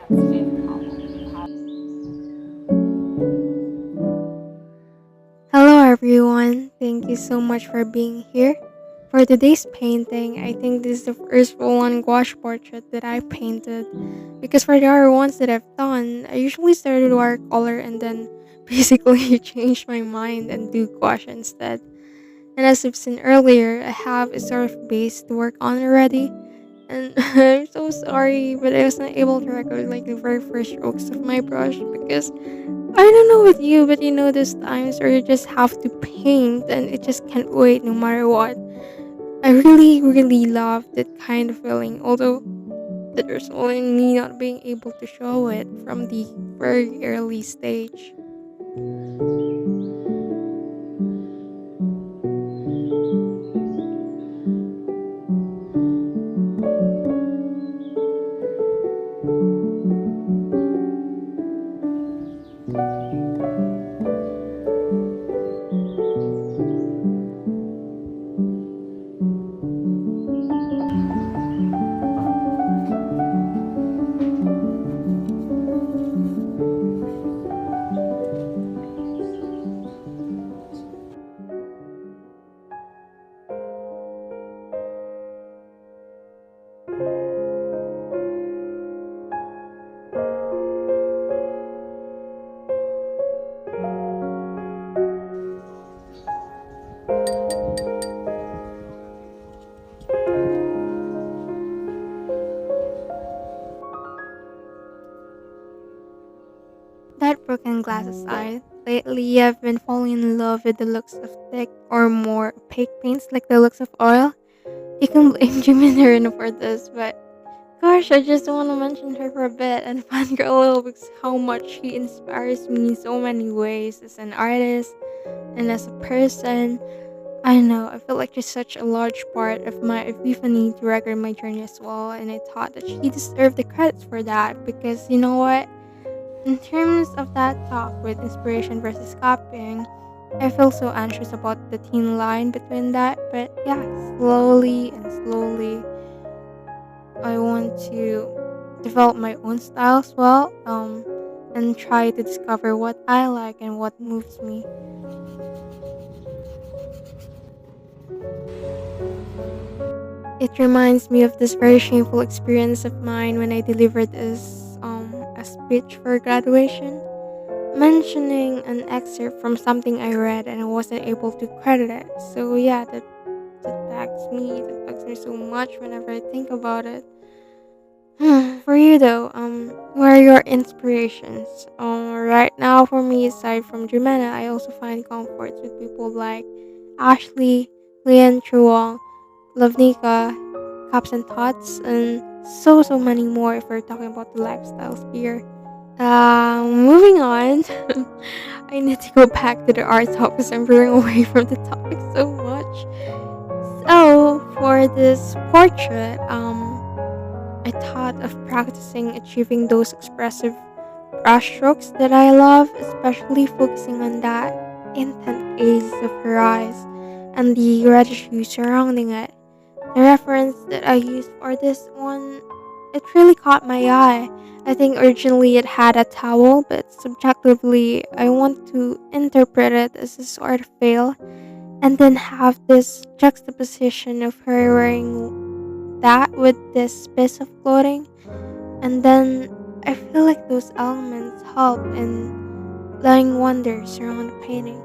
Hello everyone, thank you so much for being here. For today's painting, I think this is the first full-on gouache portrait that I painted. Because for the other ones that I've done, I usually start with watercolor and then basically change my mind and do gouache instead. And as you've seen earlier, I have a sort of base to work on already. And I'm so sorry, but I was not able to record like the very first strokes of my brush because I don't know with you, but those times where you just have to paint and it just can't wait no matter what. I really, really love that kind of feeling, although there's only me not being able to show it from the very early stage. That broken glass aside, lately I've been falling in love with the looks of thick or more opaque paints like the looks of oil. You can blame Jimmy Nerino for this, but gosh, I just want to mention her for a bit and fangirl a little because how much she inspires me in so many ways as an artist and as a person. I know, I feel like she's such a large part of my epiphany to record my journey as well, and I thought that she deserved the credits for that because you know what? In terms of that talk with inspiration versus copying, I feel so anxious about the thin line between that, but yeah, slowly and slowly, I want to develop my own style as well, and try to discover what I like and what moves me. It reminds me of this very shameful experience of mine when I delivered a speech for graduation, mentioning an excerpt from something I read and I wasn't able to credit it. So yeah, that bugs me. That bugs me so much whenever I think about it. For you though, who are your inspirations? Right now for me, aside from Jimena, I also find comfort with people like Ashley, Lian Chuang, Lovnika, Caps and Tots, and so many more if we're talking about the lifestyles here. Moving on. I need to go back to the art talk because I'm veering away from the topic so much. So for this portrait, I thought of practicing achieving those expressive brushstrokes that I love, especially focusing on that intent gaze of her eyes and the reddish hue surrounding it. The reference that I used for this one, it really caught my eye. I think originally it had a towel, but subjectively, I want to interpret it as a sort of veil, and then have this juxtaposition of her wearing that with this piece of clothing. And then I feel like those elements help in letting wonder surround the painting.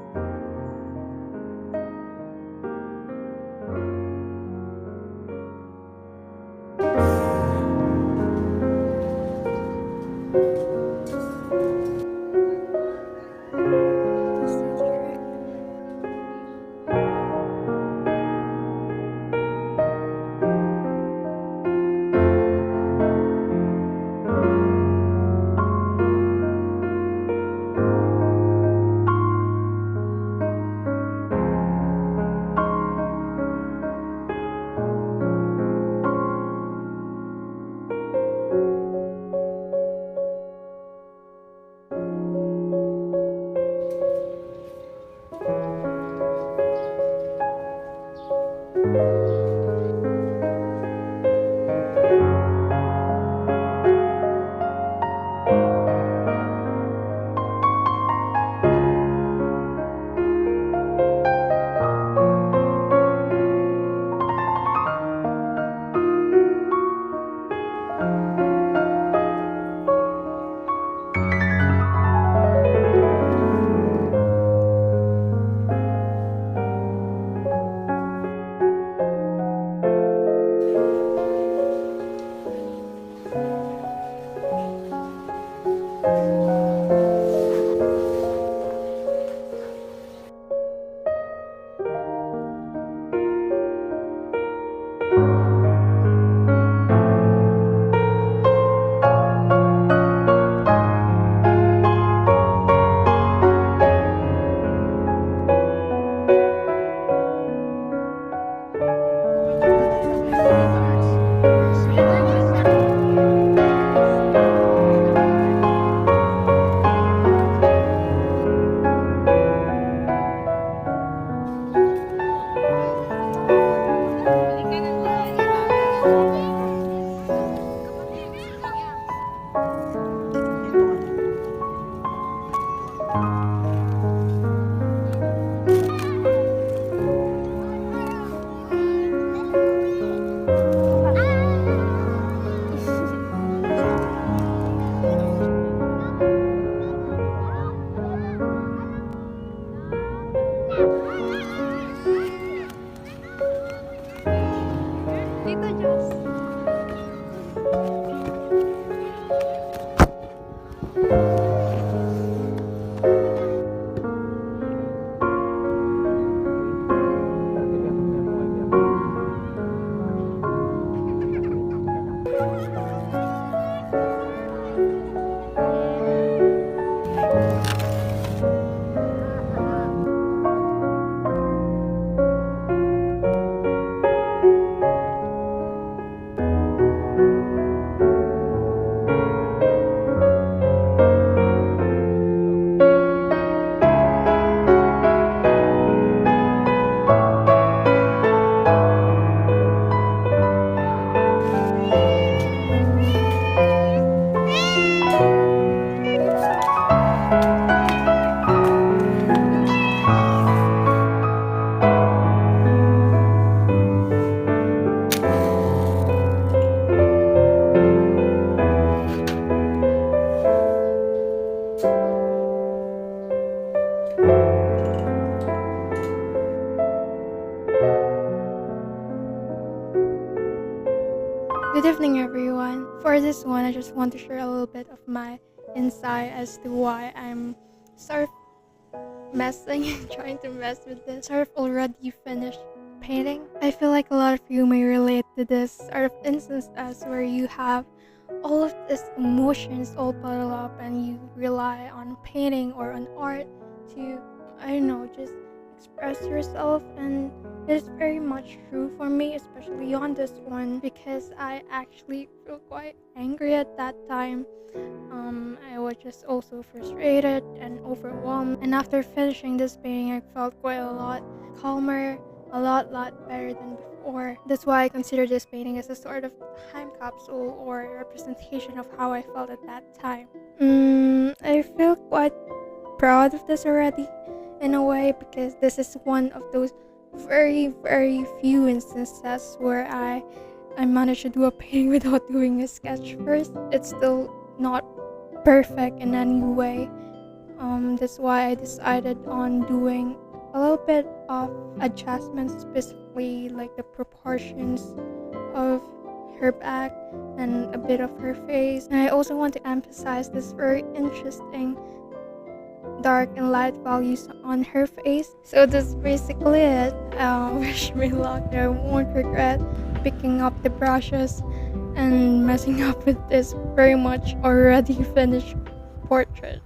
one, I just want to share a little bit of my insight as to why I'm sort of messing trying to mess with this sort of already finished painting. I feel like a lot of you may relate to this sort of instance as where you have all of these emotions all bottled up and you rely on painting or on art to, I don't know, just express yourself. And it's very much true for me, especially on this one, because I actually feel quite angry at that time. I was just also frustrated and overwhelmed, and after finishing this painting I felt quite a lot calmer, a lot better than before. That's why I consider this painting as a sort of time capsule or representation of how I felt at that time. I feel quite proud of this already in a way, because this is one of those very few instances where I managed to do a painting without doing a sketch first. It's still not perfect in any way. That's why I decided on doing a little bit of adjustments, specifically like the proportions of her back and a bit of her face. And I also want to emphasize this very interesting dark and light values on her face. So that's basically it. Wish me luck. I won't regret picking up the brushes and messing up with this very much already finished portrait.